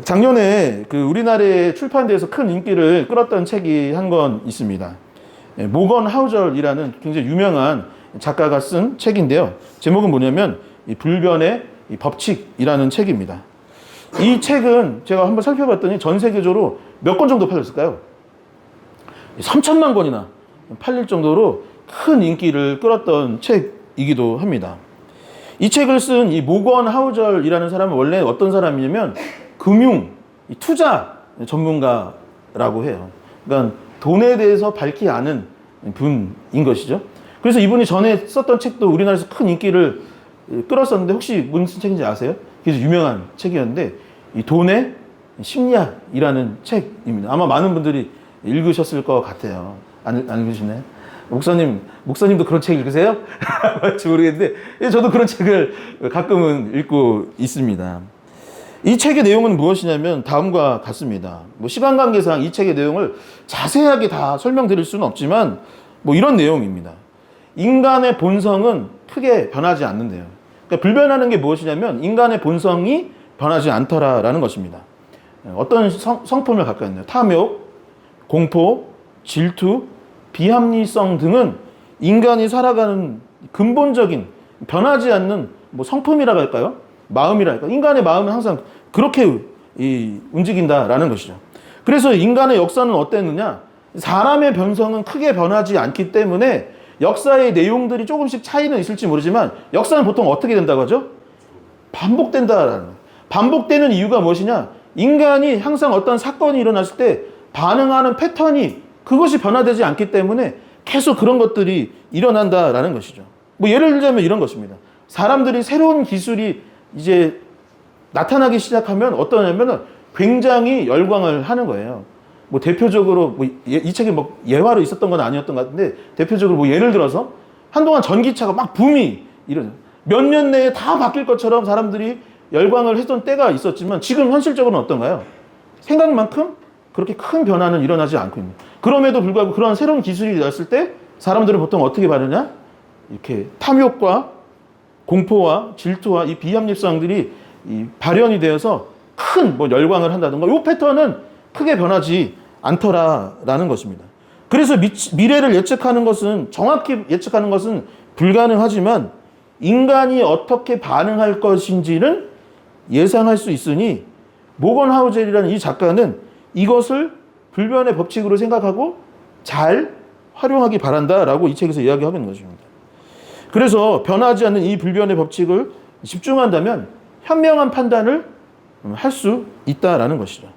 작년에 그 우리나라에 출판돼서 큰 인기를 끌었던 책이 한 권 있습니다. 모건 하우절이라는 굉장히 유명한 작가가 쓴 책인데요. 제목은 뭐냐면 이 불변의 이 법칙이라는 책입니다. 이 책은 제가 한번 살펴봤더니 전 세계적으로 몇 권 정도 팔렸을까요? 3천만 권이나 팔릴 정도로 큰 인기를 끌었던 책이기도 합니다. 이 책을 쓴 이 모건 하우절이라는 사람은 원래 어떤 사람이냐면 금융, 투자 전문가라고 해요. 그러니까 돈에 대해서 밝히 아는 분인 것이죠. 그래서 이분이 전에 썼던 책도 우리나라에서 큰 인기를 끌었었는데 혹시 무슨 책인지 아세요? 그래서 유명한 책이었는데 이 돈의 심리학이라는 책입니다. 아마 많은 분들이 읽으셨을 것 같아요. 안 읽으시나요? 목사님도 그런 책 읽으세요? 맞지 모르겠는데 저도 그런 책을 가끔은 읽고 있습니다. 이 책의 내용은 무엇이냐면 다음과 같습니다. 시간 관계상 이 책의 내용을 자세하게 다 설명드릴 수는 없지만 이런 내용입니다. 인간의 본성은 크게 변하지 않는데요. 그러니까 불변하는 게 무엇이냐면 인간의 본성이 변하지 않더라라는 것입니다. 어떤 성품을 갖고 있나요? 탐욕, 공포, 질투, 비합리성 등은 인간이 살아가는 근본적인 변하지 않는 성품이라고 할까요? 마음이라 할까요? 인간의 마음은 항상 그렇게 움직인다라는 것이죠. 그래서 인간의 역사는 어땠느냐? 사람의 변성은 크게 변하지 않기 때문에 역사의 내용들이 조금씩 차이는 있을지 모르지만 역사는 보통 어떻게 된다고 하죠? 반복된다라는 거예요. 반복되는 이유가 무엇이냐? 인간이 항상 어떤 사건이 일어났을 때 반응하는 패턴이 그것이 변화되지 않기 때문에 계속 그런 것들이 일어난다라는 것이죠. 예를 들자면 이런 것입니다. 사람들이 새로운 기술이 이제 나타나기 시작하면 어떠냐면 굉장히 열광을 하는 거예요. 대표적으로 이 책에 예화로 있었던 건 아니었던 것 같은데 대표적으로 예를 들어서 한동안 전기차가 막 붐이 이런 몇 년 내에 다 바뀔 것처럼 사람들이 열광을 했던 때가 있었지만 지금 현실적으로는 어떤가요? 생각만큼 그렇게 큰 변화는 일어나지 않고 있는. 그럼에도 불구하고 그런 새로운 기술이 나왔을 때 사람들은 보통 어떻게 반응하냐? 이렇게 탐욕과 공포와 질투와 이 비합리성들이 발현이 되어서 큰 열광을 한다든가 이 패턴은 크게 변하지 않더라라는 것입니다. 그래서 미래를 예측하는 것은 정확히 예측하는 것은 불가능하지만 인간이 어떻게 반응할 것인지는 예상할 수 있으니 모건 하우젤이라는 이 작가는 이것을 불변의 법칙으로 생각하고 잘 활용하기 바란다라고 이 책에서 이야기하고 있는 것입니다. 그래서 변하지 않는 이 불변의 법칙을 집중한다면 현명한 판단을 할 수 있다라는 것이죠.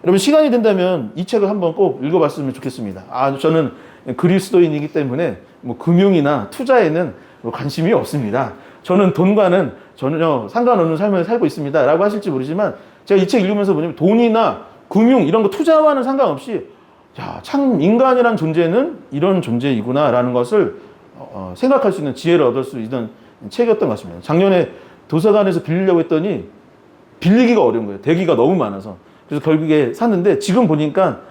여러분 시간이 된다면 이 책을 한번 꼭 읽어봤으면 좋겠습니다. 저는 그리스도인이기 때문에 금융이나 투자에는 관심이 없습니다. 저는 돈과는 전혀 상관없는 삶을 살고 있습니다. 라고 하실지 모르지만 제가 이 책 읽으면서 뭐냐면 돈이나 금융 이런 거 투자와는 상관없이 참 인간이란 존재는 이런 존재이구나 라는 것을 생각할 수 있는 지혜를 얻을 수 있는 책이었던 것 같습니다. 작년에 도서관에서 빌리려고 했더니 빌리기가 어려운 거예요. 대기가 너무 많아서. 그래서 결국에 샀는데 지금 보니까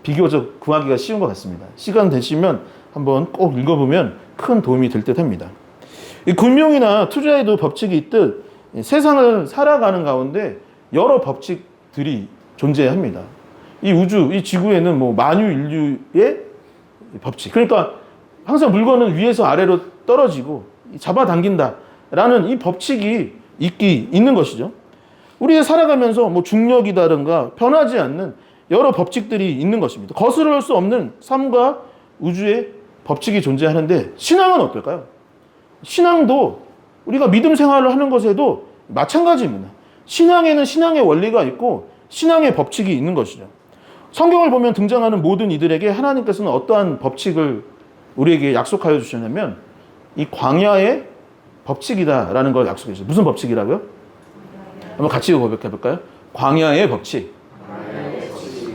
비교적 구하기가 쉬운 것 같습니다. 시간 되시면 한번 꼭 읽어보면 큰 도움이 될 듯 합니다. 이 금융이나 투자에도 법칙이 있듯 세상을 살아가는 가운데 여러 법칙들이 존재합니다. 이 우주, 이 지구에는 만유인류의 법칙. 그러니까 항상 물건은 위에서 아래로 떨어지고 잡아당긴다라는 이 법칙이 있는 것이죠. 우리가 살아가면서 중력이다든가 변하지 않는 여러 법칙들이 있는 것입니다. 거스를 수 없는 삶과 우주의 법칙이 존재하는데 신앙은 어떨까요? 신앙도 우리가 믿음 생활을 하는 것에도 마찬가지입니다. 신앙에는 신앙의 원리가 있고 신앙의 법칙이 있는 것이죠. 성경을 보면 등장하는 모든 이들에게 하나님께서는 어떠한 법칙을 우리에게 약속하여 주셨냐면 이 광야의 법칙이다라는 걸 약속해 주셨어요. 무슨 법칙이라고요? 한번 같이 고백해 볼까요? 광야의 법칙.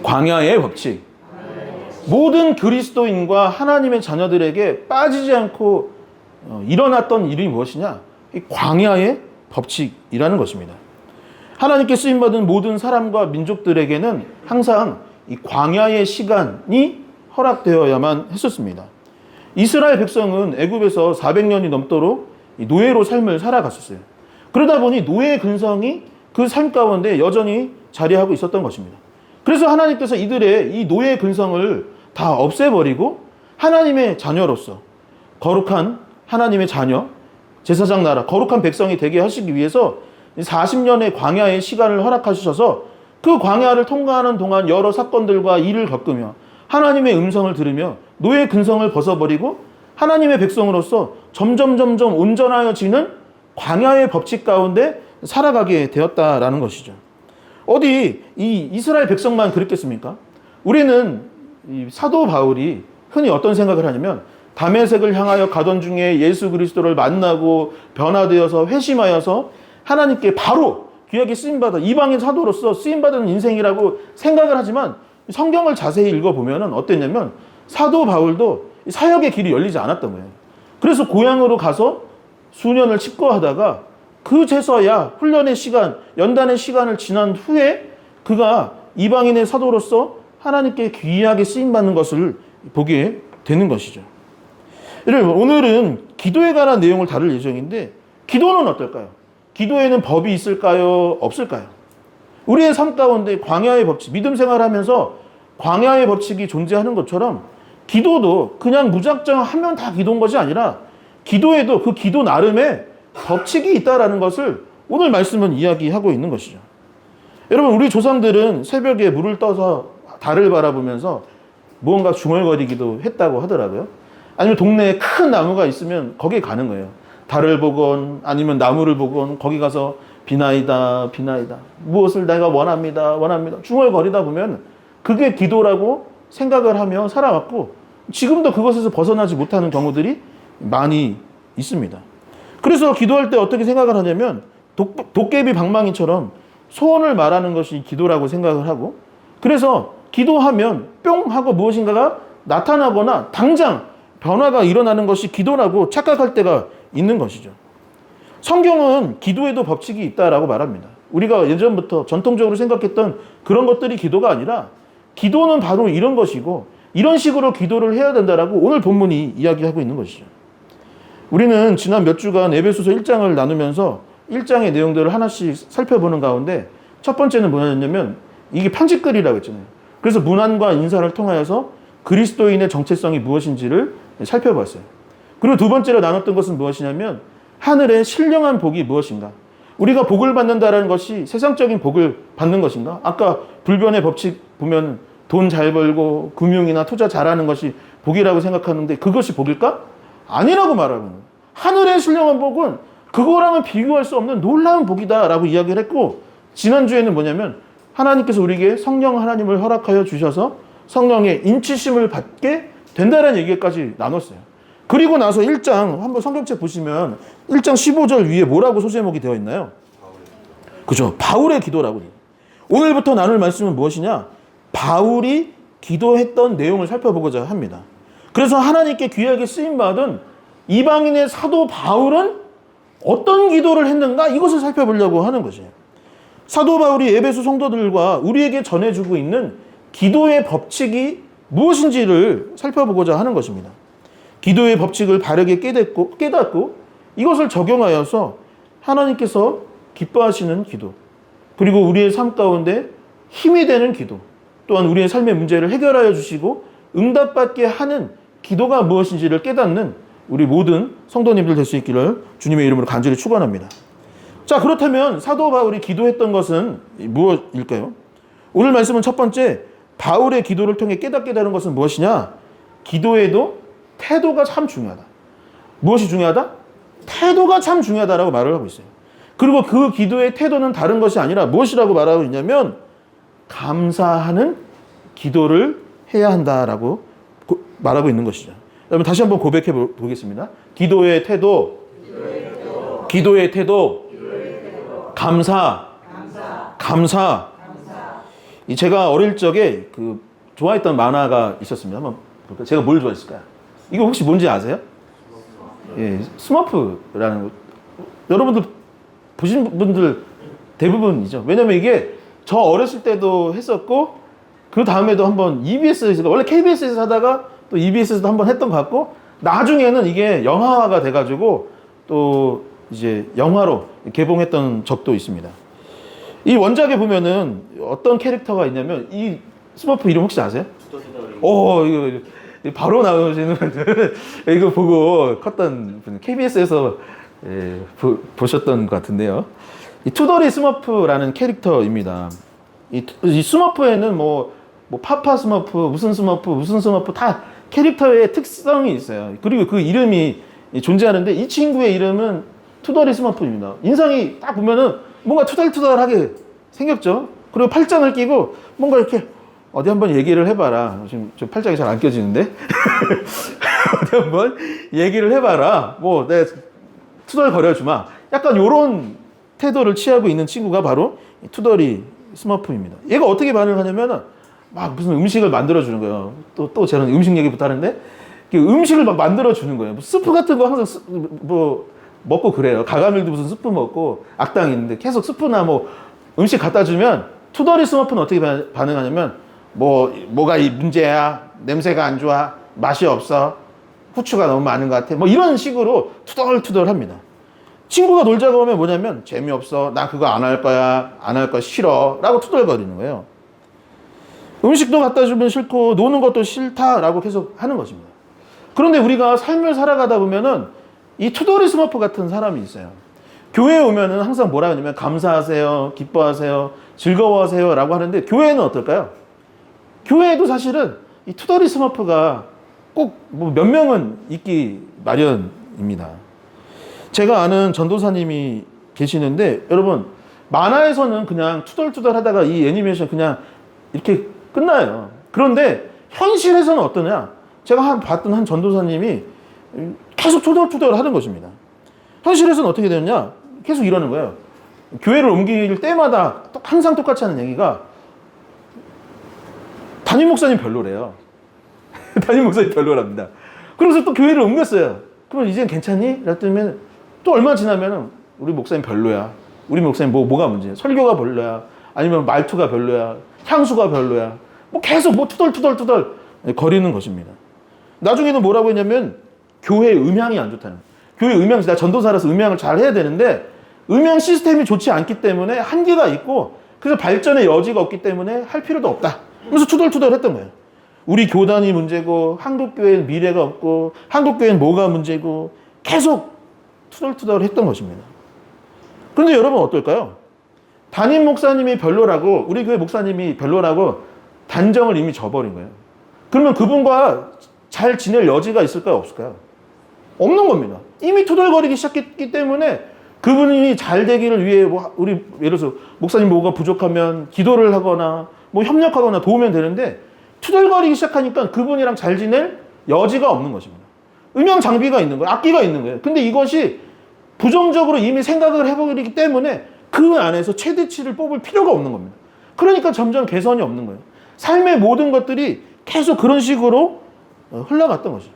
광야의 법칙. 모든 그리스도인과 하나님의 자녀들에게 빠지지 않고 일어났던 일이 무엇이냐? 이 광야의 법칙이라는 것입니다. 하나님께 쓰임받은 모든 사람과 민족들에게는 항상 이 광야의 시간이 허락되어야만 했었습니다. 이스라엘 백성은 애굽에서 400년이 넘도록 노예로 삶을 살아갔었어요. 그러다 보니 노예 근성이 그 삶 가운데 여전히 자리하고 있었던 것입니다. 그래서 하나님께서 이들의 이 노예 근성을 다 없애버리고 하나님의 자녀로서 거룩한 하나님의 자녀, 제사장 나라, 거룩한 백성이 되게 하시기 위해서 40년의 광야의 시간을 허락하셔서 그 광야를 통과하는 동안 여러 사건들과 일을 겪으며 하나님의 음성을 들으며 노예 근성을 벗어버리고 하나님의 백성으로서 점점 온전하여지는 광야의 법칙 가운데 살아가게 되었다라는 것이죠. 어디 이 이스라엘 백성만 그랬겠습니까? 우리는 이 사도 바울이 흔히 어떤 생각을 하냐면 다메섹을 향하여 가던 중에 예수 그리스도를 만나고 변화되어서 회심하여서 하나님께 바로 귀하게 쓰임받아 이방인 사도로서 쓰임받은 인생이라고 생각을 하지만 성경을 자세히 읽어보면 어땠냐면 사도 바울도 사역의 길이 열리지 않았던 거예요. 그래서 고향으로 가서 수년을 칩거하다가 그제서야 훈련의 시간, 연단의 시간을 지난 후에 그가 이방인의 사도로서 하나님께 귀하게 쓰임받는 것을 보게 되는 것이죠. 여러분, 오늘은 기도에 관한 내용을 다룰 예정인데 기도는 어떨까요? 기도에는 법이 있을까요? 없을까요? 우리의 삶 가운데 광야의 법칙, 믿음 생활하면서 광야의 법칙이 존재하는 것처럼 기도도 그냥 무작정 하면 다 기도인 것이 아니라 기도에도 그 기도 나름의 법칙이 있다라는 것을 오늘 말씀은 이야기하고 있는 것이죠. 여러분, 우리 조상들은 새벽에 물을 떠서 달을 바라보면서 무언가 중얼거리기도 했다고 하더라고요. 아니면 동네에 큰 나무가 있으면 거기에 가는 거예요. 달을 보건 아니면 나무를 보건 거기 가서 비나이다 무엇을 내가 원합니다 중얼거리다 보면 그게 기도라고 생각을 하며 살아왔고 지금도 그것에서 벗어나지 못하는 경우들이 많이 있습니다. 그래서 기도할 때 어떻게 생각을 하냐면 도깨비 방망이처럼 소원을 말하는 것이 기도라고 생각을 하고 그래서 기도하면 뿅 하고 무엇인가가 나타나거나 당장 변화가 일어나는 것이 기도라고 착각할 때가 있는 것이죠. 성경은 기도에도 법칙이 있다라고 말합니다. 우리가 예전부터 전통적으로 생각했던 그런 것들이 기도가 아니라 기도는 바로 이런 것이고 이런 식으로 기도를 해야 된다라고 오늘 본문이 이야기하고 있는 것이죠. 우리는 지난 몇 주간 에베소서 1장을 나누면서 1장의 내용들을 하나씩 살펴보는 가운데 첫 번째는 뭐였냐면 이게 편지글이라고 했잖아요. 그래서 문안과 인사를 통하여서 그리스도인의 정체성이 무엇인지를 살펴봤어요. 그리고 두 번째로 나눴던 것은 무엇이냐면 하늘의 신령한 복이 무엇인가? 우리가 복을 받는다는 것이 세상적인 복을 받는 것인가? 아까 불변의 법칙 보면 돈 잘 벌고 금융이나 투자 잘하는 것이 복이라고 생각하는데 그것이 복일까? 아니라고 말하는 거예요. 하늘의 신령한 복은 그거랑은 비교할 수 없는 놀라운 복이다라고 이야기를 했고 지난주에는 뭐냐면 하나님께서 우리에게 성령 하나님을 허락하여 주셔서 성령의 인치심을 받게 된다는 얘기까지 나눴어요. 그리고 나서 1장 한번 성경책 보시면 1장 15절 위에 뭐라고 소제목이 되어 있나요? 그죠? 바울의 기도라고. 오늘부터 나눌 말씀은 무엇이냐? 바울이 기도했던 내용을 살펴보고자 합니다. 그래서 하나님께 귀하게 쓰임받은 이방인의 사도 바울은 어떤 기도를 했는가? 이것을 살펴보려고 하는 것이에요. 사도 바울이 에베소 성도들과 우리에게 전해주고 있는 기도의 법칙이 무엇인지를 살펴보고자 하는 것입니다. 기도의 법칙을 바르게 깨닫고 이것을 적용하여서 하나님께서 기뻐하시는 기도, 그리고 우리의 삶 가운데 힘이 되는 기도, 또한 우리의 삶의 문제를 해결하여 주시고 응답받게 하는 기도가 무엇인지를 깨닫는 우리 모든 성도님들 될 수 있기를 주님의 이름으로 간절히 축원합니다. 자, 그렇다면 사도 바울이 기도했던 것은 무엇일까요? 오늘 말씀은 첫 번째, 바울의 기도를 통해 깨닫게 되는 것은 무엇이냐? 기도에도 태도가 참 중요하다. 무엇이 중요하다? 태도가 참 중요하다라고 말을 하고 있어요. 그리고 그 기도의 태도는 다른 것이 아니라 무엇이라고 말하고 있냐면 감사하는 기도를 해야 한다라고 말하고 있는 것이죠. 여러분 다시 한번 고백해 보겠습니다. 기도의 태도, 감사. 제가 어릴 적에 좋아했던 만화가 있었습니다. 한번 볼까요? 제가 뭘 좋아했을까요? 이거 혹시 뭔지 아세요? 예, 스머프라는 거. 여러분들 보신 분들 대부분이죠. 왜냐면 이게 저 어렸을 때도 했었고 그 다음에도 한번 EBS에서 원래 KBS에서 하다가 또 EBS에서도 한번 했던 것 같고 나중에는 이게 영화화가 돼가지고 또 이제 영화로 개봉했던 적도 있습니다. 이 원작에 보면은 어떤 캐릭터가 있냐면 이 스머프 이름 혹시 아세요? 이거 바로 나오시는 분들 이거 보고 컸던 분 KBS에서 보셨던 것 같은데요. 이 투더리 스머프라는 캐릭터입니다. 이 스머프에는 뭐 파파 스머프, 무슨 스머프 다 캐릭터의 특성이 있어요. 그리고 그 이름이 존재하는데 이 친구의 이름은 투더리 스머프입니다. 인상이 딱 보면은 뭔가 투덜투덜하게 생겼죠. 그리고 팔짱을 끼고 뭔가 이렇게 어디 한번 얘기를 해봐라. 지금 저 팔짱이 잘 안 껴지는데 어디 한번 얘기를 해봐라. 뭐 내 투덜거려주마. 약간 요런 태도를 취하고 있는 친구가 바로 투더리 스머프입니다. 얘가 어떻게 반응하냐면은 막 무슨 음식을 만들어주는 거예요. 또 저는 음식 얘기부터 하는데 음식을 막 만들어주는 거예요. 뭐 스프 같은 거 항상 뭐 먹고 그래요. 가가밀도 무슨 스프 먹고 악당이 있는데 계속 스프나 뭐 음식 갖다 주면 투더리 스머프는 어떻게 반응하냐면 뭐가 이 문제야? 냄새가 안 좋아? 맛이 없어? 후추가 너무 많은 것 같아? 뭐 이런 식으로 투덜투덜 합니다. 친구가 놀자고 하면 뭐냐면 재미없어. 나 그거 안 할 거야. 안 할 거 싫어. 라고 투덜거리는 거예요. 음식도 갖다 주면 싫고 노는 것도 싫다라고 계속 하는 것입니다. 그런데 우리가 삶을 살아가다 보면은 이 투더리 스머프 같은 사람이 있어요. 교회에 오면은 항상 뭐라 하냐면 감사하세요, 기뻐하세요, 즐거워하세요 라고 하는데 교회는 어떨까요? 교회에도 사실은 이 투더리 스머프가 꼭 뭐 몇 명은 있기 마련입니다. 제가 아는 전도사님이 계시는데 여러분 만화에서는 그냥 투덜투덜 하다가 이 애니메이션 그냥 이렇게 끝나요. 그런데 현실에서는 어떠냐? 제가 봤던 한 전도사님이 계속 투덜투덜 하는 것입니다. 현실에서는 어떻게 되느냐? 계속 이러는 거예요. 교회를 옮길 때마다 항상 똑같이 하는 얘기가 담임 목사님 별로래요. 담임 목사님 별로랍니다. 그래서 또 교회를 옮겼어요. 그러면 이젠 괜찮니? 그랬더니 또 얼마 지나면은 우리 목사님 별로야. 우리 목사님 뭐가 문제야? 설교가 별로야. 아니면 말투가 별로야. 향수가 별로야. 뭐 계속 투덜투덜 거리는 것입니다. 나중에는 뭐라고 했냐면 교회 음향이 안 좋다는 거예요. 교회 음향, 나 전도사라서 음향을 잘 해야 되는데 음향 시스템이 좋지 않기 때문에 한계가 있고 그래서 발전의 여지가 없기 때문에 할 필요도 없다. 그래서 투덜투덜 했던 거예요. 우리 교단이 문제고 한국교회는 미래가 없고 한국교회는 뭐가 문제고 계속 투덜투덜 했던 것입니다. 그런데 여러분 어떨까요? 담임 목사님이 별로라고 우리 교회 목사님이 별로라고 단정을 이미 져버린 거예요. 그러면 그분과 잘 지낼 여지가 있을까요? 없을까요? 없는 겁니다. 이미 투덜거리기 시작했기 때문에 그분이 잘 되기를 위해 우리 예를 들어서 목사님 뭐가 부족하면 기도를 하거나 뭐 협력하거나 도우면 되는데 투덜거리기 시작하니까 그분이랑 잘 지낼 여지가 없는 것입니다. 음향 장비가 있는 거예요. 악기가 있는 거예요. 근데 이것이 부정적으로 이미 생각을 해버리기 때문에 그 안에서 최대치를 뽑을 필요가 없는 겁니다. 그러니까 점점 개선이 없는 거예요. 삶의 모든 것들이 계속 그런 식으로 흘러갔던 것이죠.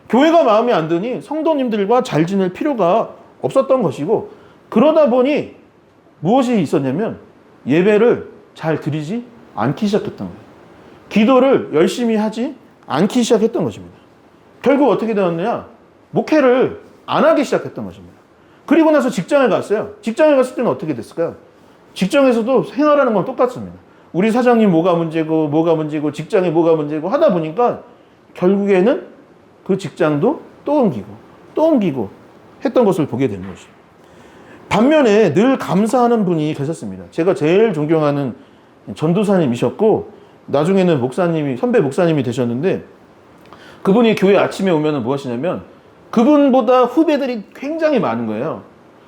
교회가 마음에 안 드니 성도님들과 잘 지낼 필요가 없었던 것이고 그러다 보니 무엇이 있었냐면 예배를 잘 드리지 않기 시작했던 거예요. 기도를 열심히 하지 않기 시작했던 것입니다. 결국 어떻게 되었느냐? 목회를 안 하기 시작했던 것입니다. 그리고 나서 직장에 갔어요. 직장에 갔을 때는 어떻게 됐을까요? 직장에서도 생활하는 건 똑같습니다. 우리 사장님 뭐가 문제고 직장에 뭐가 문제고 하다 보니까 결국에는 그 직장도 또 옮기고 했던 것을 보게 되는 것이죠. 반면에 늘 감사하는 분이 계셨습니다. 제가 제일 존경하는 전도사님이셨고 나중에는 선배 목사님이 되셨는데 그분이 교회 아침에 오면 무엇이냐면 그분보다 후배들이 굉장히 많은 거예요.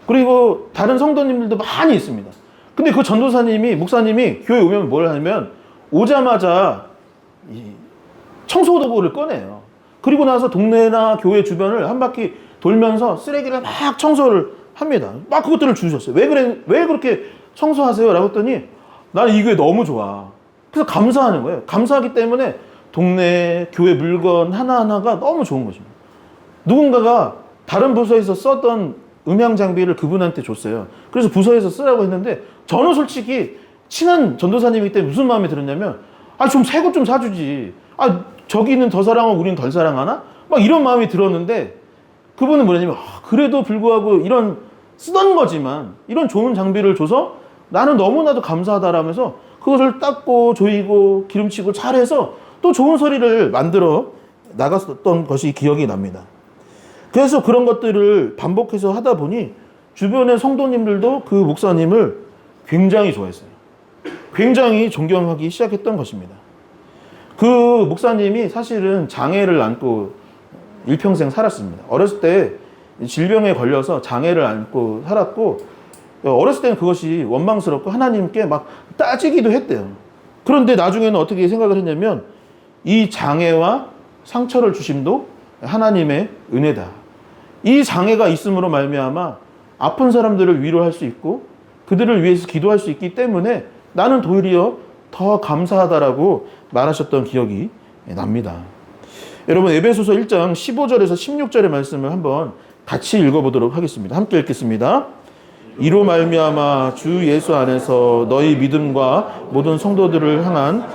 그리고 다른 성도님들도 많이 있습니다. 근데 그 목사님이 교회 오면 뭘 하냐면 오자마자 청소도구를 꺼내요. 그리고 나서 동네나 교회 주변을 한 바퀴 돌면서 쓰레기를 막 청소를 합니다. 막 그것들을 주셨어요. 왜 그렇게 청소하세요? 라고 했더니 나는 이 교회 너무 좋아. 그래서 감사하는 거예요. 감사하기 때문에 동네 교회 물건 하나하나가 너무 좋은 것입니다. 누군가가 다른 부서에서 썼던 음향 장비를 그분한테 줬어요. 그래서 부서에서 쓰라고 했는데 저는 솔직히 친한 전도사님이기 때문에 무슨 마음이 들었냐면 좀 새 것 좀 사주지. 저기는 더 사랑하고 우리는 덜 사랑하나? 막 이런 마음이 들었는데 그분은 뭐냐면 그래도 불구하고 이런 쓰던 거지만 이런 좋은 장비를 줘서 나는 너무나도 감사하다라면서 그것을 닦고 조이고 기름치고 잘해서 또 좋은 소리를 만들어 나갔었던 것이 기억이 납니다. 그래서 그런 것들을 반복해서 하다 보니 주변의 성도님들도 그 목사님을 굉장히 좋아했어요. 굉장히 존경하기 시작했던 것입니다. 그 목사님이 사실은 장애를 안고 일평생 살았습니다. 어렸을 때 질병에 걸려서 장애를 안고 살았고, 어렸을 때는 그것이 원망스럽고 하나님께 막 따지기도 했대요. 그런데 나중에는 어떻게 생각을 했냐면 이 장애와 상처를 주심도 하나님의 은혜다. 이 장애가 있음으로 말미암아 아픈 사람들을 위로할 수 있고 그들을 위해서 기도할 수 있기 때문에 나는 도리어 더 감사하다라고 말하셨던 기억이 납니다. 여러분, 에베소서 1장 15절에서 16절의 말씀을 한번 같이 읽어보도록 하겠습니다. 함께 읽겠습니다. 이로 말미암아 주 예수 안에서 너희 믿음과 모든 성도들을 향한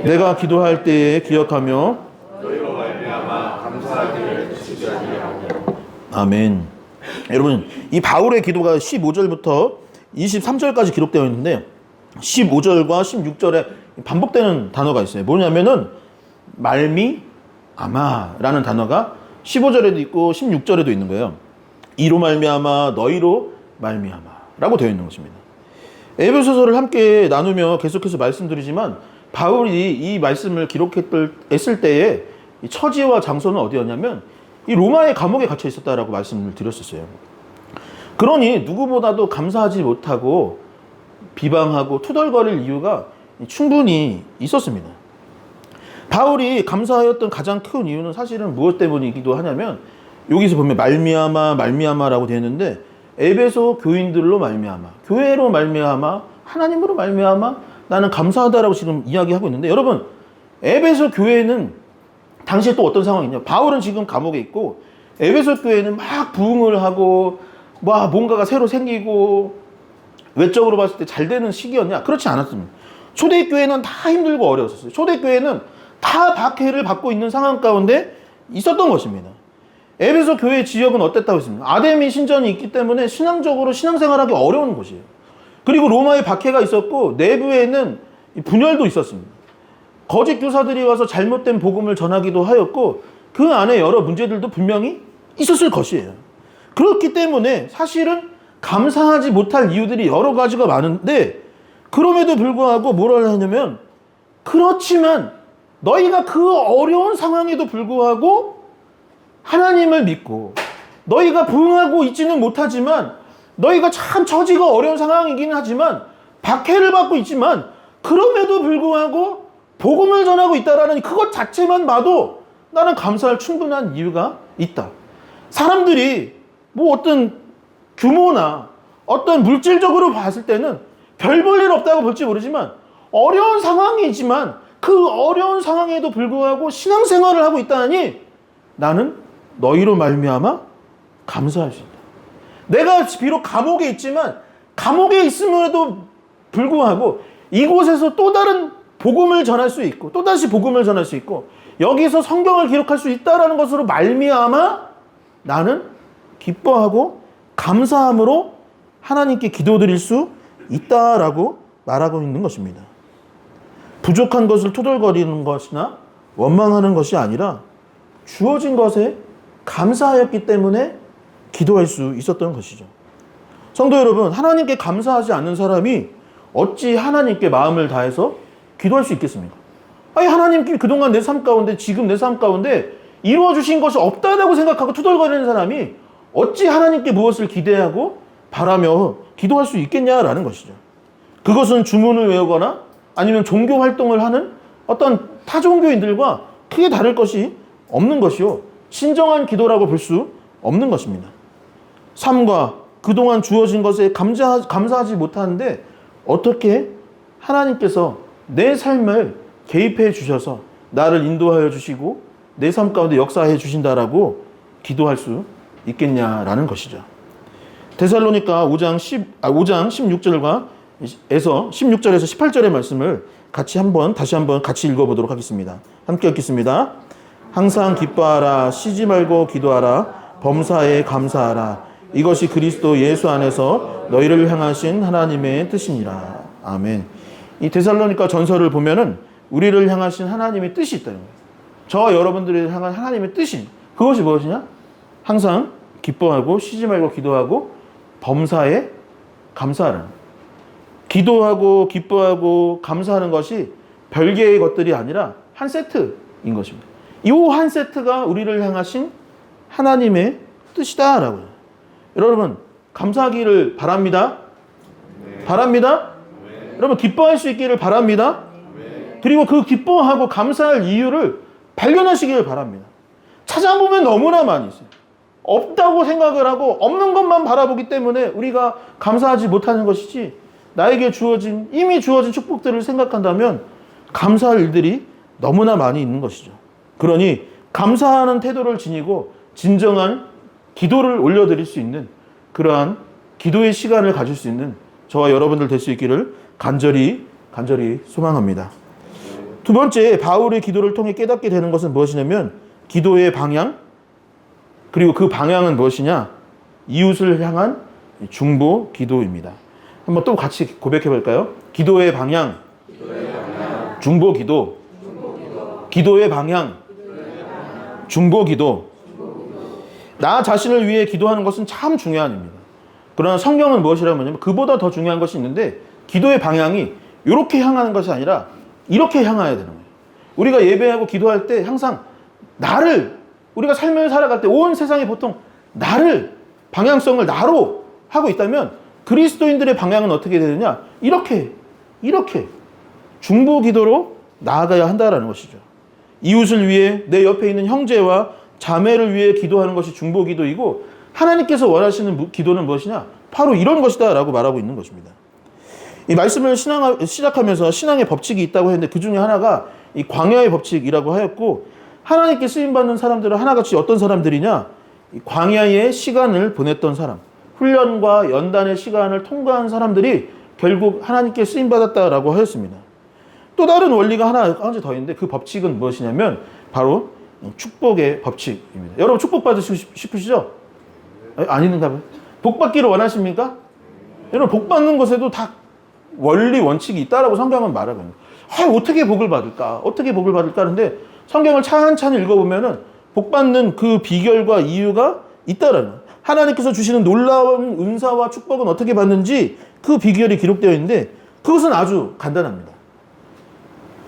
내가 기도할 때에 기억하며 너희로 말미암아 감사하기를 주저하리라. 아멘. 여러분, 이 바울의 기도가 15절부터 23절까지 기록되어 있는데 15절과 16절에 반복되는 단어가 있어요. 뭐냐면은 말미암아라는 단어가 15절에도 있고 16절에도 있는 거예요. 이로 말미암아 너희로 말미암아라고 되어 있는 것입니다. 에베소서를 함께 나누며 계속해서 말씀드리지만 바울이 이 말씀을 기록했을 때에 처지와 장소는 어디였냐면 이 로마의 감옥에 갇혀 있었다라고 말씀을 드렸었어요. 그러니 누구보다도 감사하지 못하고 비방하고 투덜거릴 이유가 충분히 있었습니다. 바울이 감사하였던 가장 큰 이유는 사실은 무엇 때문이기도 하냐면 여기서 보면 말미암아라고 되어 있는데 에베소 교인들로 말미암아, 교회로 말미암아, 하나님으로 말미암아 나는 감사하다라고 지금 이야기하고 있는데, 여러분, 에베소 교회는 당시에 또 어떤 상황이냐? 바울은 지금 감옥에 있고 에베소 교회는 막 부흥을 하고 뭔가가 새로 생기고 외적으로 봤을 때 잘 되는 시기였냐? 그렇지 않았습니다. 초대교회는 다 힘들고 어려웠어요. 초대교회는 다 박해를 받고 있는 상황 가운데 있었던 것입니다. 에베소 교회 지역은 어땠다고 했습니다. 아데미 신전이 있기 때문에 신앙적으로 신앙생활하기 어려운 곳이에요. 그리고 로마의 박해가 있었고 내부에는 분열도 있었습니다. 거짓 교사들이 와서 잘못된 복음을 전하기도 하였고 그 안에 여러 문제들도 분명히 있었을 것이에요. 그렇기 때문에 사실은 감사하지 못할 이유들이 여러 가지가 많은데, 그럼에도 불구하고 뭐라 하냐면 그렇지만 너희가 그 어려운 상황에도 불구하고 하나님을 믿고 너희가 부응하고 있지는 못하지만 너희가 참 처지가 어려운 상황이긴 하지만 박해를 받고 있지만 그럼에도 불구하고 복음을 전하고 있다라는 그것 자체만 봐도 나는 감사할 충분한 이유가 있다. 사람들이 어떤 규모나 어떤 물질적으로 봤을 때는 별 볼 일 없다고 볼지 모르지만 어려운 상황이지만 그 어려운 상황에도 불구하고 신앙생활을 하고 있다니 나는 너희로 말미암아 감사할 수 있다. 내가 비록 감옥에 있지만 감옥에 있음에도 불구하고 이곳에서 또 다른 복음을 전할 수 있고 또다시 복음을 전할 수 있고 여기서 성경을 기록할 수 있다라는 것으로 말미암아 나는 기뻐하고 감사함으로 하나님께 기도드릴 수 있다라고 말하고 있는 것입니다. 부족한 것을 토들거리는 것이나 원망하는 것이 아니라 주어진 것에 감사하였기 때문에 기도할 수 있었던 것이죠. 성도 여러분, 하나님께 감사하지 않는 사람이 어찌 하나님께 마음을 다해서 기도할 수 있겠습니까? 아니, 하나님께 그동안 내 삶 가운데, 지금 내 삶 가운데 이루어주신 것이 없다고 생각하고 투덜거리는 사람이 어찌 하나님께 무엇을 기대하고 바라며 기도할 수 있겠냐라는 것이죠. 그것은 주문을 외우거나 아니면 종교 활동을 하는 어떤 타종교인들과 크게 다를 것이 없는 것이요, 진정한 기도라고 볼 수 없는 것입니다. 삶과 그동안 주어진 것에 감사하지 못하는데 어떻게 하나님께서 내 삶을 개입해 주셔서 나를 인도하여 주시고 내 삶 가운데 역사해 주신다라고 기도할 수 있겠냐라는 것이죠. 데살로니가 5장 16절과 16절에서 18절의 말씀을 다시 한번 같이 읽어보도록 하겠습니다. 함께 읽겠습니다. 항상 기뻐하라, 쉬지 말고 기도하라, 범사에 감사하라. 이것이 그리스도 예수 안에서 너희를 향하신 하나님의 뜻이니라. 아멘. 이 데살로니가 전서를 보면은 우리를 향하신 하나님의 뜻이 있다는 거예요. 저와 여러분들을 향한 하나님의 뜻이, 그것이 무엇이냐? 항상 기뻐하고 쉬지 말고 기도하고 범사에 감사하라는 거예요. 기도하고 기뻐하고 감사하는 것이 별개의 것들이 아니라 한 세트인 것입니다. 이 한 세트가 우리를 향하신 하나님의 뜻이다라고요. 여러분 감사하기를 바랍니다. 바랍니다. 여러분 기뻐할 수 있기를 바랍니다. 그리고 그 기뻐하고 감사할 이유를 발견하시기를 바랍니다. 찾아보면 너무나 많이 있어요. 없다고 생각을 하고 없는 것만 바라보기 때문에 우리가 감사하지 못하는 것이지, 나에게 이미 주어진 축복들을 생각한다면 감사할 일들이 너무나 많이 있는 것이죠. 그러니 감사하는 태도를 지니고 진정한 기도를 올려드릴 수 있는 그러한 기도의 시간을 가질 수 있는 저와 여러분들 될 수 있기를 간절히 소망합니다. 두 번째, 바울의 기도를 통해 깨닫게 되는 것은 무엇이냐면 기도의 방향, 그리고 그 방향은 무엇이냐? 이웃을 향한 중보 기도입니다. 한번 또 같이 고백해 볼까요? 기도의 방향, 중보 기도, 기도의 방향, 중보 기도. 나 자신을 위해 기도하는 것은 참 중요한 일입니다. 그러나 성경은 무엇이라고 하냐면 그보다 더 중요한 것이 있는데, 기도의 방향이 이렇게 향하는 것이 아니라 이렇게 향해야 되는 거예요. 우리가 예배하고 기도할 때 항상 우리가 삶을 살아갈 때 온 세상이 보통 방향성을 나로 하고 있다면 그리스도인들의 방향은 어떻게 되느냐? 이렇게 중보 기도로 나아가야 한다라는 것이죠. 이웃을 위해 내 옆에 있는 형제와 자매를 위해 기도하는 것이 중보 기도이고, 하나님께서 원하시는 기도는 무엇이냐? 바로 이런 것이다 라고 말하고 있는 것입니다. 이 말씀을 시작하면서 신앙의 법칙이 있다고 했는데 그 중에 하나가 이 광야의 법칙이라고 하였고, 하나님께 쓰임받는 사람들은 하나같이 어떤 사람들이냐? 이 광야의 시간을 보냈던 사람, 훈련과 연단의 시간을 통과한 사람들이 결국 하나님께 쓰임받았다라고 하였습니다. 또 다른 원리가 하나 더 있는데 그 법칙은 무엇이냐면 바로 축복의 법칙입니다. 여러분 축복 받으시고 싶으시죠? 아닌가 봐요. 복 받기를 원하십니까? 여러분 복 받는 것에도 다 원칙이 있다라고 성경은 말하고 있는 거예요. 어떻게 복을 받을까? 하는데 성경을 찬찬히 읽어보면은 복 받는 그 비결과 이유가 있다라는 거예요. 하나님께서 주시는 놀라운 은사와 축복은 어떻게 받는지 그 비결이 기록되어 있는데 그것은 아주 간단합니다.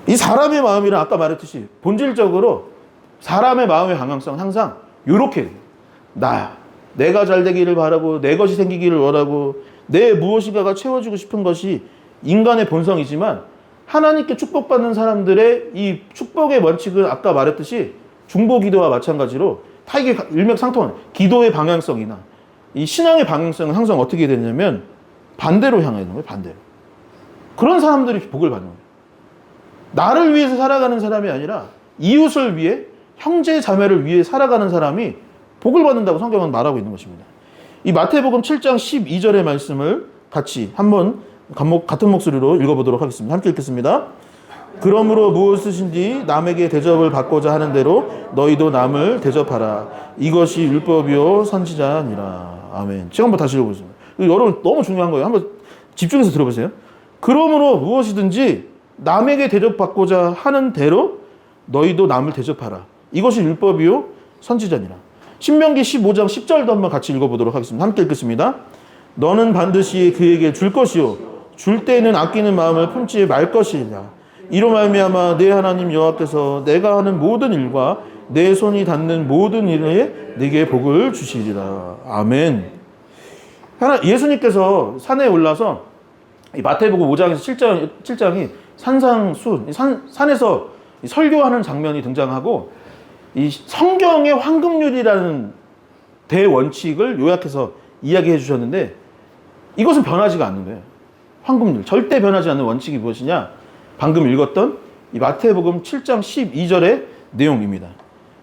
이 사람의 마음이란 아까 말했듯이 본질적으로 사람의 마음의 방향성은 항상 이렇게 내가 잘 되기를 바라고 내 것이 생기기를 원하고 내 무엇인가가 채워지고 싶은 것이 인간의 본성이지만, 하나님께 축복받는 사람들의 이 축복의 원칙은 아까 말했듯이 중보기도와 마찬가지로 다 이게 일맥상통하는 기도의 방향성이나 이 신앙의 방향성은 항상 어떻게 되냐면 반대로 향해 있는 거예요. 반대로. 그런 사람들이 복을 받는 거예요. 나를 위해서 살아가는 사람이 아니라 이웃을 위해, 형제 자매를 위해 살아가는 사람이 복을 받는다고 성경은 말하고 있는 것입니다. 이 마태복음 7장 12절의 말씀을 같이 한번 같은 목소리로 읽어보도록 하겠습니다. 함께 읽겠습니다. 그러므로 무엇이든지 남에게 대접을 받고자 하는 대로 너희도 남을 대접하라. 이것이 율법이요 선지자니라. 아멘. 지금 한번 다시 읽어보겠습니다. 여러분 너무 중요한 거예요. 한번 집중해서 들어보세요. 그러므로 무엇이든지 남에게 대접받고자 하는 대로 너희도 남을 대접하라. 이것이 율법이요 선지자니라. 신명기 15장 10절도 한번 같이 읽어보도록 하겠습니다. 함께 읽겠습니다. 너는 반드시 그에게 줄 것이요 줄 때에는 아끼는 마음을 품지 말 것이라. 이로 말미암아 내 하나님 여호와께서 내가 하는 모든 일과 내 손이 닿는 모든 일에 네게 복을 주시리라. 아멘. 예수님께서 산에 올라서 마태복음 5장에서 7장이 산에서 설교하는 장면이 등장하고, 이 성경의 황금률이라는 대원칙을 요약해서 이야기해 주셨는데 이것은 변하지가 않는 거예요. 황금률, 절대 변하지 않는 원칙이 무엇이냐? 방금 읽었던 이 마태복음 7장 12절의 내용입니다.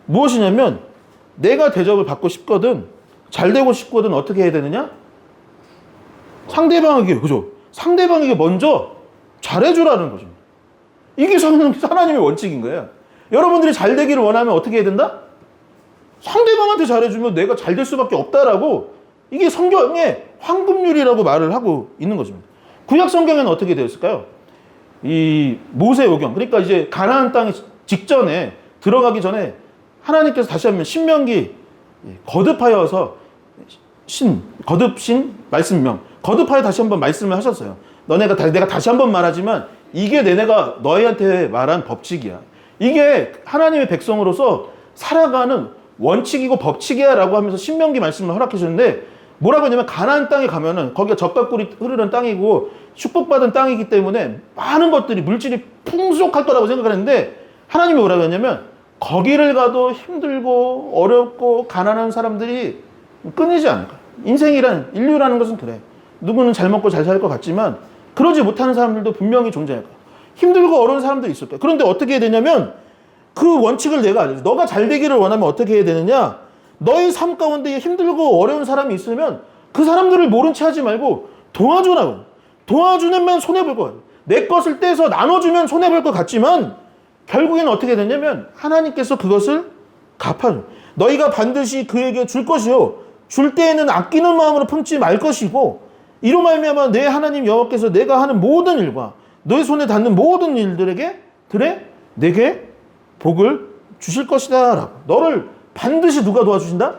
무엇이냐면 내가 대접을 받고 싶거든, 잘 되고 싶거든 어떻게 해야 되느냐? 상대방에게 먼저 잘해주라는 거죠. 이게 하나님의 원칙인 거예요. 여러분들이 잘 되기를 원하면 어떻게 해야 된다? 상대방한테 잘해주면 내가 잘 될 수밖에 없다라고 이게 성경에 황금률이라고 말을 하고 있는 것입니다. 구약 성경에는 어떻게 되었을까요? 이 모세오경, 그러니까 이제 가나안 땅 직전에 들어가기 전에 하나님께서 다시 한번 신명기 거듭하여서 거듭신 말씀명, 거듭하여 다시 한번 말씀을 하셨어요. 내가 다시 한번 말하지만 이게 내가 너희한테 말한 법칙이야. 이게 하나님의 백성으로서 살아가는 원칙이고 법칙이야 라고 하면서 신명기 말씀을 허락해 주셨는데, 뭐라고 하냐면 가나안 땅에 가면은 거기가 젖과 꿀이 흐르는 땅이고 축복받은 땅이기 때문에 많은 것들이 물질이 풍족할 거라고 생각을 했는데, 하나님이 뭐라고 했냐면 거기를 가도 힘들고 어렵고 가난한 사람들이 끊이지 않을까. 인류라는 것은 그래. 누구는 잘 먹고 잘 살 것 같지만 그러지 못하는 사람들도 분명히 존재할 거야. 힘들고 어려운 사람도 있을 거야. 그런데 어떻게 해야 되냐면 그 원칙을 내가 알려줘. 너가 잘 되기를 원하면 어떻게 해야 되느냐? 너의 삶 가운데 힘들고 어려운 사람이 있으면 그 사람들을 모른 채 하지 말고 도와주라고. 도와주면 손해볼 거야. 내 것을 떼서 나눠주면 손해볼 것 같지만 결국에는 어떻게 되냐면 하나님께서 그것을 갚아줘. 너희가 반드시 그에게 줄 것이요, 줄 때에는 아끼는 마음으로 품지 말 것이고, 이로 말미암아 내 하나님 여호와께서 내가 하는 모든 일과 너의 손에 닿는 모든 일들에게 내게 복을 주실 것이다 라고. 너를 반드시 누가 도와주신다?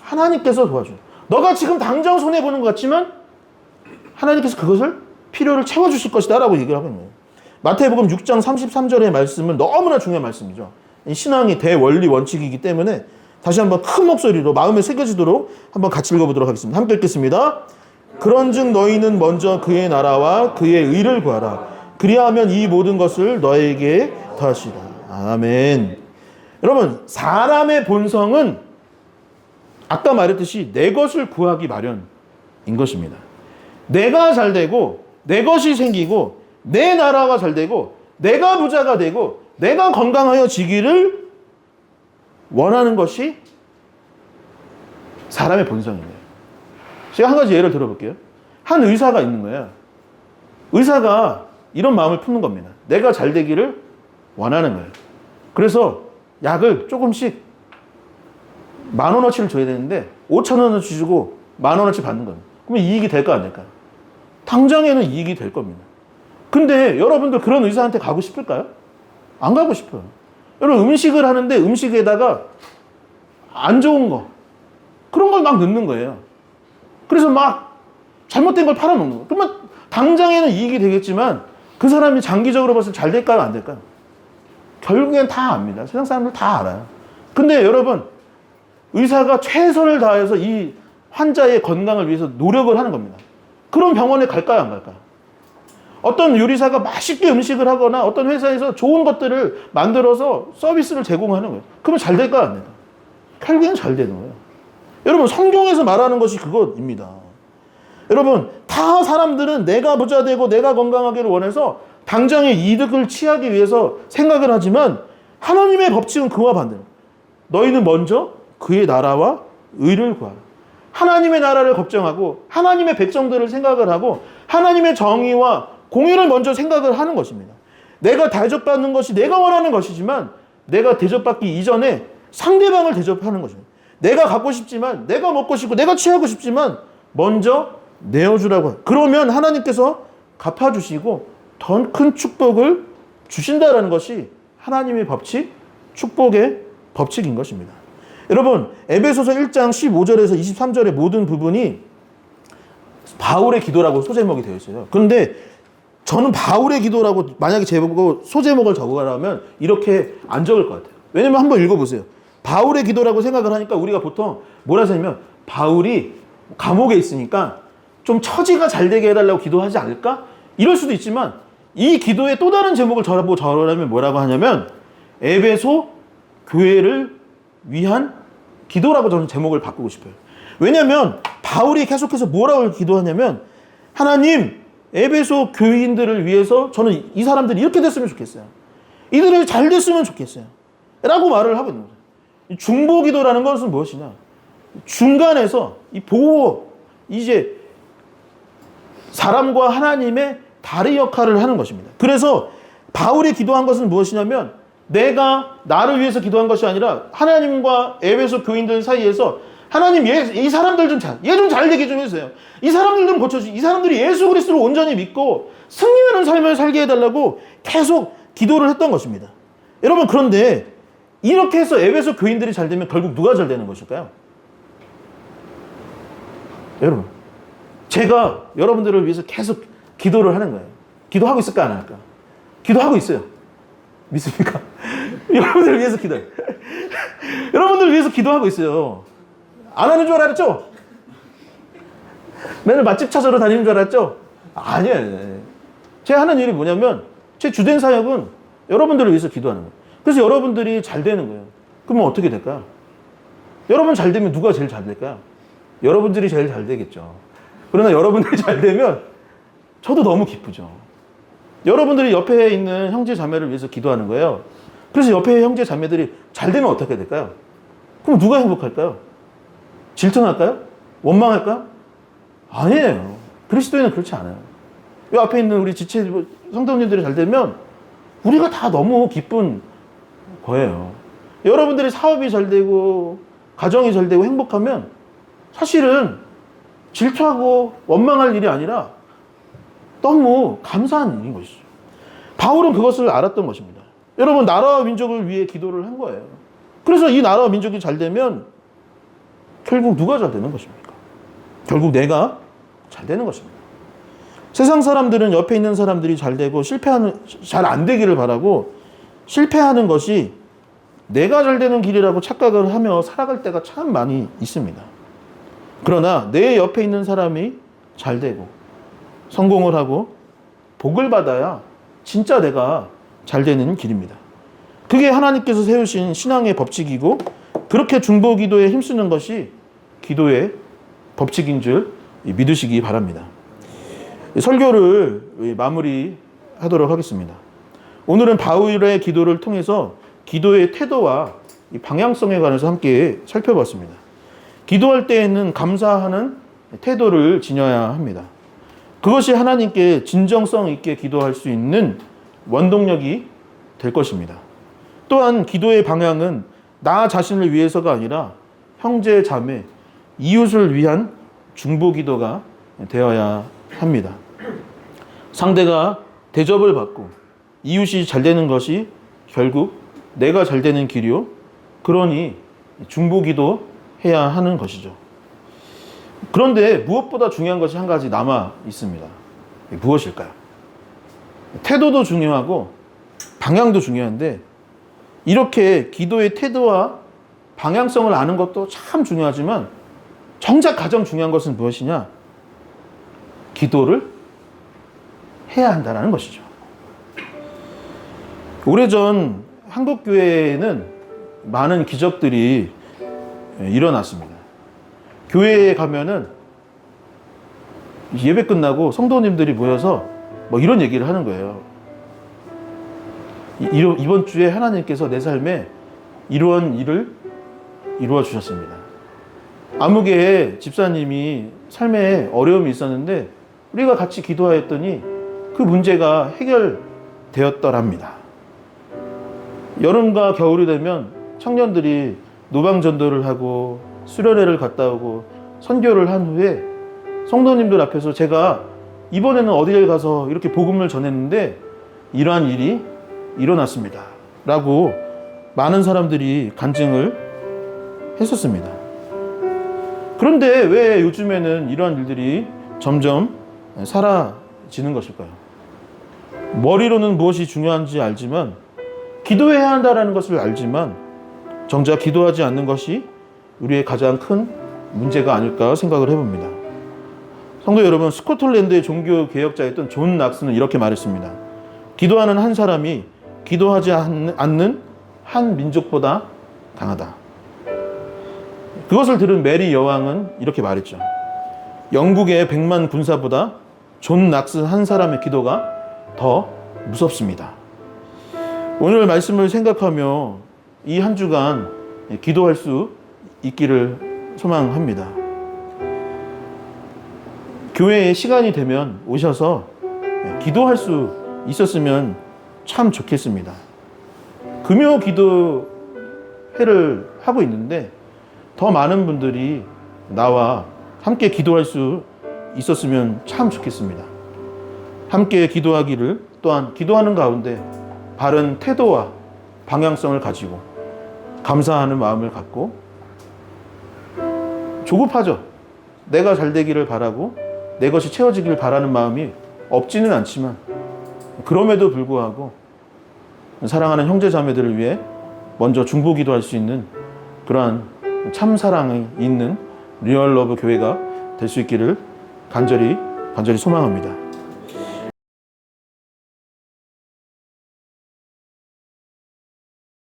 하나님께서 도와준다. 너가 지금 당장 손해보는 것 같지만 하나님께서 그것을 필요를 채워주실 것이다 라고 얘기를 하고 있는 거예요. 마태복음 6장 33절의 말씀은 너무나 중요한 말씀이죠. 신앙이 대원리 원칙이기 때문에 다시 한번 큰 목소리로 마음에 새겨지도록 한번 같이 읽어보도록 하겠습니다. 함께 읽겠습니다. 그런즉 너희는 먼저 그의 나라와 그의 의를 구하라. 그리하면 이 모든 것을 너에게 더하시라. 아멘. 여러분, 사람의 본성은 아까 말했듯이 내 것을 구하기 마련인 것입니다. 내가 잘 되고 내 것이 생기고 내 나라가 잘 되고 내가 부자가 되고 내가 건강하여지기를 원하는 것이 사람의 본성이에요. 제가 한 가지 예를 들어볼게요. 한 의사가 있는 거예요. 의사가 이런 마음을 품는 겁니다. 내가 잘 되기를 원하는 거예요. 그래서 약을 조금씩 10,000원어치를 줘야 되는데 5,000원어치 주고 10,000원어치 받는 거예요. 그러면 이익이 될까 안 될까요? 당장에는 이익이 될 겁니다. 근데 여러분들 그런 의사한테 가고 싶을까요? 안 가고 싶어요. 여러분, 음식을 하는데 음식에다가 안 좋은 거, 그런 걸 막 넣는 거예요. 그래서 막 잘못된 걸 팔아먹는 거예요. 그러면 당장에는 이익이 되겠지만 그 사람이 장기적으로 봤을 때 잘 될까요? 안 될까요? 결국엔 다 압니다. 세상 사람들 다 알아요. 근데 여러분, 의사가 최선을 다해서 이 환자의 건강을 위해서 노력을 하는 겁니다. 그럼 병원에 갈까요? 안 갈까요? 어떤 요리사가 맛있게 음식을 하거나 어떤 회사에서 좋은 것들을 만들어서 서비스를 제공하는 거예요. 그러면 잘 될까요? 안 될까요? 결국엔 잘 되는 거예요. 여러분, 성경에서 말하는 것이 그것입니다. 여러분, 다 사람들은 내가 부자 되고 내가 건강하기를 원해서 당장의 이득을 취하기 위해서 생각을 하지만 하나님의 법칙은 그와 반대로 너희는 먼저 그의 나라와 의를 구하라. 하나님의 나라를 걱정하고 하나님의 백성들을 생각을 하고 하나님의 정의와 공의를 먼저 생각을 하는 것입니다. 내가 대접받는 것이 내가 원하는 것이지만 내가 대접받기 이전에 상대방을 대접하는 것입니다. 내가 갖고 싶지만, 내가 먹고 싶고, 내가 취하고 싶지만 먼저 내어주라고 해요. 그러면 하나님께서 갚아주시고 더 큰 축복을 주신다라는 것이 하나님의 법칙, 축복의 법칙인 것입니다. 여러분, 에베소서 1장 15절에서 23절의 모든 부분이 바울의 기도라고 소제목이 되어 있어요. 그런데 저는 바울의 기도라고 만약에 제목을 소제목을 적으라면 이렇게 안 적을 것 같아요. 왜냐면 한번 읽어보세요. 바울의 기도라고 생각을 하니까 우리가 보통 뭐라 하냐면 바울이 감옥에 있으니까 좀 처지가 잘 되게 해달라고 기도하지 않을까? 이럴 수도 있지만 이 기도의 또 다른 제목을 적으라면 뭐라고 하냐면 에베소 교회를 위한 기도라고 저는 제목을 바꾸고 싶어요. 왜냐하면 바울이 계속해서 뭐라고 기도하냐면 하나님, 에베소 교인들을 위해서 저는 이 사람들이 이렇게 됐으면 좋겠어요. 이들이 잘 됐으면 좋겠어요. 라고 말을 하고 있는 거예요. 중보 기도라는 것은 무엇이냐? 중간에서 이 보호, 이제 사람과 하나님의 다리 역할을 하는 것입니다. 그래서 바울이 기도한 것은 무엇이냐면 내가 나를 위해서 기도한 것이 아니라 하나님과 에베소 교인들 사이에서 하나님 이 사람들 좀 얘 좀 잘 되게 좀 해주세요. 이 사람들 좀 고쳐주세요. 이 사람들이 예수 그리스도를 온전히 믿고 승리하는 삶을 살게 해달라고 계속 기도를 했던 것입니다. 여러분, 그런데 이렇게 해서 에베소 교인들이 잘 되면 결국 누가 잘 되는 것일까요? 여러분, 제가 여러분들을 위해서 계속 기도를 하는 거예요. 기도하고 있을까 안 할까? 기도하고 있어요. 믿습니까? 여러분들을 위해서 기도해요. 여러분들을 위해서 기도하고 있어요. 안 하는 줄 알았죠? 맨날 맛집 찾으러 다니는 줄 알았죠? 아니에요. 제가 하는 일이 뭐냐면 제 주된 사역은 여러분들을 위해서 기도하는 거예요. 그래서 여러분들이 잘 되는 거예요. 그러면 어떻게 될까요? 여러분 잘 되면 누가 제일 잘 될까요? 여러분들이 제일 잘 되겠죠. 그러나 여러분들이 잘 되면 저도 너무 기쁘죠. 여러분들이 옆에 있는 형제 자매를 위해서 기도하는 거예요. 그래서 옆에 형제 자매들이 잘 되면 어떻게 될까요? 그럼 누가 행복할까요? 질투날까요? 원망할까요? 아니에요. 그리스도인은 그렇지 않아요. 이 앞에 있는 우리 지체 성도님들이 잘 되면 우리가 다 너무 기쁜 거예요. 여러분들이 사업이 잘 되고 가정이 잘 되고 행복하면 사실은 질투하고 원망할 일이 아니라 너무 감사한 일인 것이죠. 바울은 그것을 알았던 것입니다. 여러분, 나라와 민족을 위해 기도를 한 거예요. 그래서 이 나라와 민족이 잘 되면 결국 누가 잘 되는 것입니까? 결국 내가 잘 되는 것입니다. 세상 사람들은 옆에 있는 사람들이 잘 되고 잘 안 되기를 바라고 실패하는 것이 내가 잘 되는 길이라고 착각을 하며 살아갈 때가 참 많이 있습니다. 그러나 내 옆에 있는 사람이 잘 되고 성공을 하고 복을 받아야 진짜 내가 잘 되는 길입니다. 그게 하나님께서 세우신 신앙의 법칙이고 그렇게 중보기도에 힘쓰는 것이 기도의 법칙인 줄 믿으시기 바랍니다. 설교를 마무리하도록 하겠습니다. 오늘은 바울의 기도를 통해서 기도의 태도와 방향성에 관해서 함께 살펴봤습니다. 기도할 때에는 감사하는 태도를 지녀야 합니다. 그것이 하나님께 진정성 있게 기도할 수 있는 원동력이 될 것입니다. 또한 기도의 방향은 나 자신을 위해서가 아니라 형제, 자매, 이웃을 위한 중보기도가 되어야 합니다. 상대가 대접을 받고 이웃이 잘 되는 것이 결국 내가 잘 되는 길이요. 그러니 중보기도 해야 하는 것이죠. 그런데 무엇보다 중요한 것이 한 가지 남아 있습니다. 무엇일까요? 태도도 중요하고 방향도 중요한데 이렇게 기도의 태도와 방향성을 아는 것도 참 중요하지만 정작 가장 중요한 것은 무엇이냐? 기도를 해야 한다는 것이죠. 오래전 한국교회에는 많은 기적들이 일어났습니다. 교회에 가면은 예배 끝나고 성도님들이 모여서 뭐 이런 얘기를 하는 거예요. 이번 주에 하나님께서 내 삶에 이러한 일을 이루어 주셨습니다. 아무개 집사님이 삶에 어려움이 있었는데 우리가 같이 기도하였더니 그 문제가 해결되었더랍니다. 여름과 겨울이 되면 청년들이 노방전도를 하고 수련회를 갔다 오고 선교를 한 후에 성도님들 앞에서 제가 이번에는 어디에 가서 이렇게 복음을 전했는데 이러한 일이 일어났습니다 라고 많은 사람들이 간증을 했었습니다. 그런데 왜 요즘에는 이러한 일들이 점점 사라지는 것일까요? 머리로는 무엇이 중요한지 알지만 기도해야 한다는 것을 알지만 정작 기도하지 않는 것이 우리의 가장 큰 문제가 아닐까 생각을 해봅니다. 성도 여러분, 스코틀랜드의 종교개혁자였던 존 낙스는 이렇게 말했습니다. 기도하는 한 사람이 기도하지 않는 한 민족보다 강하다. 그것을 들은 메리 여왕은 이렇게 말했죠. 영국의 100만 군사보다 존 낙스 한 사람의 기도가 더 무섭습니다. 오늘 말씀을 생각하며 이 한 주간 기도할 수 있기를 소망합니다. 교회에 시간이 되면 오셔서 기도할 수 있었으면 참 좋겠습니다. 금요 기도회를 하고 있는데 더 많은 분들이 나와 함께 기도할 수 있었으면 참 좋겠습니다. 함께 기도하기를, 또한 기도하는 가운데 바른 태도와 방향성을 가지고 감사하는 마음을 갖고, 조급하죠. 내가 잘 되기를 바라고 내 것이 채워지기를 바라는 마음이 없지는 않지만, 그럼에도 불구하고 사랑하는 형제 자매들을 위해 먼저 중보기도할 수 있는 그러한 참 사랑이 있는 리얼 러브 교회가 될 수 있기를 간절히 소망합니다.